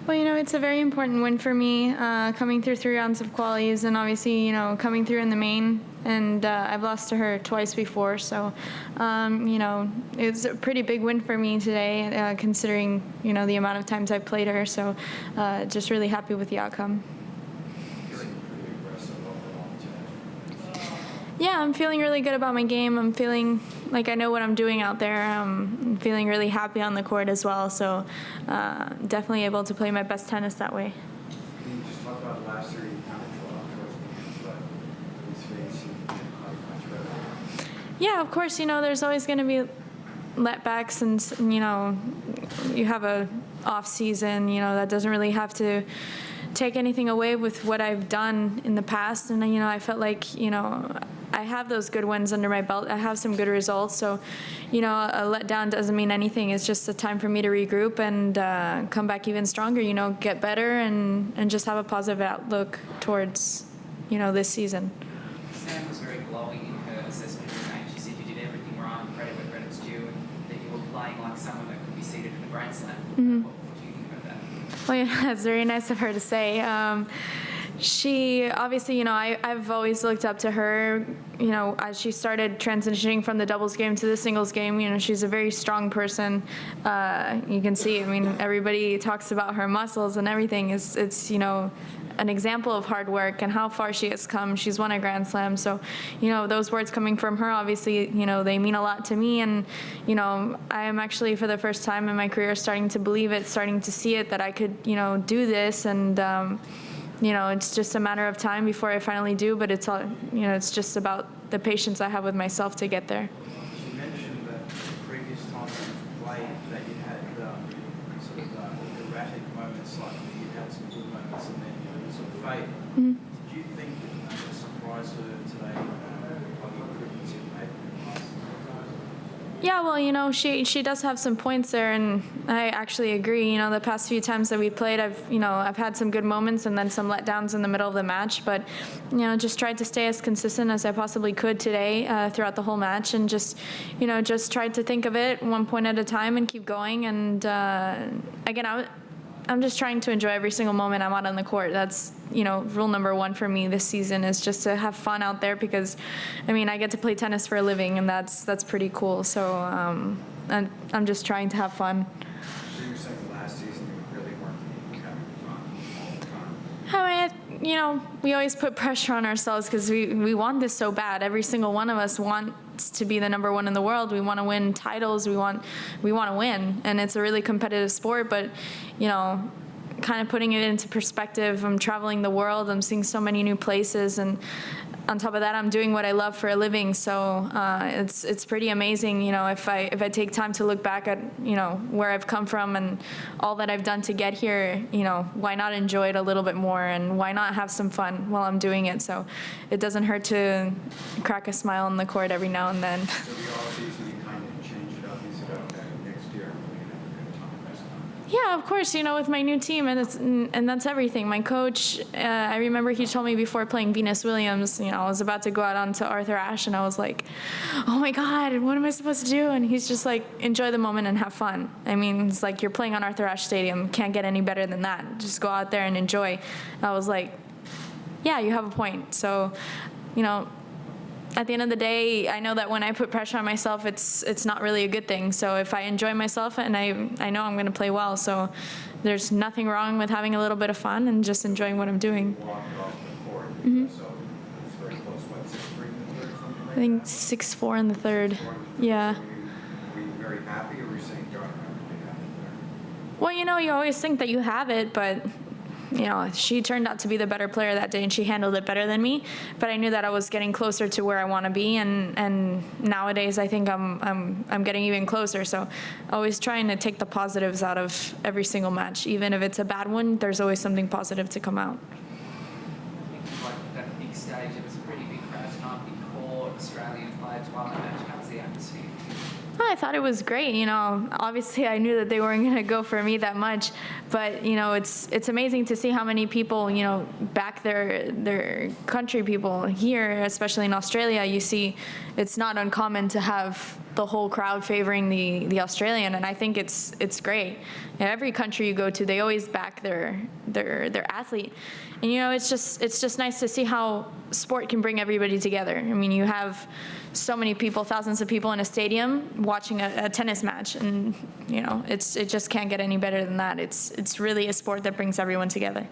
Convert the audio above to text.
Well, it's a very important win for me, coming through 3 rounds of qualies and obviously, coming through in the main. And I've lost to her twice before, so, it's a pretty big win for me today, considering, the amount of times I've played her. So just really happy with the outcome. Yeah, I'm feeling really good about my game. I'm feeling like I know what I'm doing out there. I'm feeling really happy on the court as well. So definitely able to play my best tennis that way. Can you just talk about last year? You kind of dropped towards me, but this phase you much better. Yeah, of course. There's always going to be letbacks, and you have a off season. That doesn't really have to take anything away with what I've done in the past. And I felt like I have those good wins under my belt. I have some good results. So, a letdown doesn't mean anything. It's just a time for me to regroup and come back even stronger, get better and just have a positive outlook towards, this season. Sam was very glowing in her assessment of the game. She said you did everything right, credit where credit's due, and that you were playing like someone that could be seated in the Grand Slam. Mm-hmm. What do you think about that? Well, yeah, that's very nice of her to say. She obviously, I've always looked up to her, as she started transitioning from the doubles game to the singles game. She's a very strong person. You can see, everybody talks about her muscles and everything. It's an example of hard work and how far she has come. She's won a Grand Slam. So, those words coming from her, obviously, they mean a lot to me. And, I am actually, for the first time in my career, starting to believe it, starting to see it, that I could, do this. And, it's just a matter of time before I finally do, but it's all, it's just about the patience I have with myself to get there. She mentioned that the previous times you played that you had sort of erratic moments, like you had some good moments and then you sort of fade. Mm-hmm. Did you think that it surprised her today, like you couldn't anticipate? Yeah, well, she does have some points there, and I actually agree. The past few times that we played, I've had some good moments and then some letdowns in the middle of the match, but just tried to stay as consistent as I possibly could today throughout the whole match, and just tried to think of it one point at a time and keep going. And again, I'm just trying to enjoy every single moment I'm out on the court. That's, rule number 1 for me this season, is just to have fun out there, because, I get to play tennis for a living, and that's pretty cool. So I'm just trying to have fun. So you were saying last season you really weren't having fun all the time. We always put pressure on ourselves because we want this so bad. Every single one of us wants to be the number 1 in the world. We want to win titles. We want to win, and it's a really competitive sport. But kind of putting it into perspective, I'm traveling the world. I'm seeing so many new places, and on top of that, I'm doing what I love for a living. So it's pretty amazing. If I take time to look back at where I've come from and all that I've done to get here, why not enjoy it a little bit more, and why not have some fun while I'm doing it? So it doesn't hurt to crack a smile on the court every now and then. So the off season you kind of changed it up. You said, okay, next year we're going to have a good time this time. Yeah, of course, with my new team, and that's everything. My coach, I remember he told me before playing Venus Williams, I was about to go out onto Arthur Ashe, and I was like, oh my God, what am I supposed to do? And he's just like, enjoy the moment and have fun. It's like, you're playing on Arthur Ashe Stadium. Can't get any better than that. Just go out there and enjoy. I was like, yeah, you have a point. So, at the end of the day, I know that when I put pressure on myself, it's not really a good thing. So if I enjoy myself, and I know I'm going to play well, so there's nothing wrong with having a little bit of fun and just enjoying what I'm doing. You walked off the court, Mm-hmm. so it was very close. What, 6-3 in the third, something like I think that? 6-4 in the third. 6-4 in the third. Yeah. So were you very happy, or were you saying, God, I really have it there? Well, you always think that you have it, but she turned out to be the better player that day, and she handled it better than me. But I knew that I was getting closer to where I want to be, and nowadays I think I'm getting even closer. So always trying to take the positives out of every single match, even if it's a bad one. There's always something positive to come out. Like that big stage, it was a pretty big crowd tonight, big court, Australian players, while the match. How was the atmosphere? I thought it was great. Obviously I knew that they weren't going to go for me that much, but it's amazing to see how many people back their country people here, especially in Australia. You see, it's not uncommon to have the whole crowd favoring the Australian, and I think it's great. In every country you go to, they always back their athlete, and it's just nice to see how sport can bring everybody together. I mean, you have so many people, thousands of people in a stadium watching a tennis match, and it just can't get any better than that. It's really a sport that brings everyone together.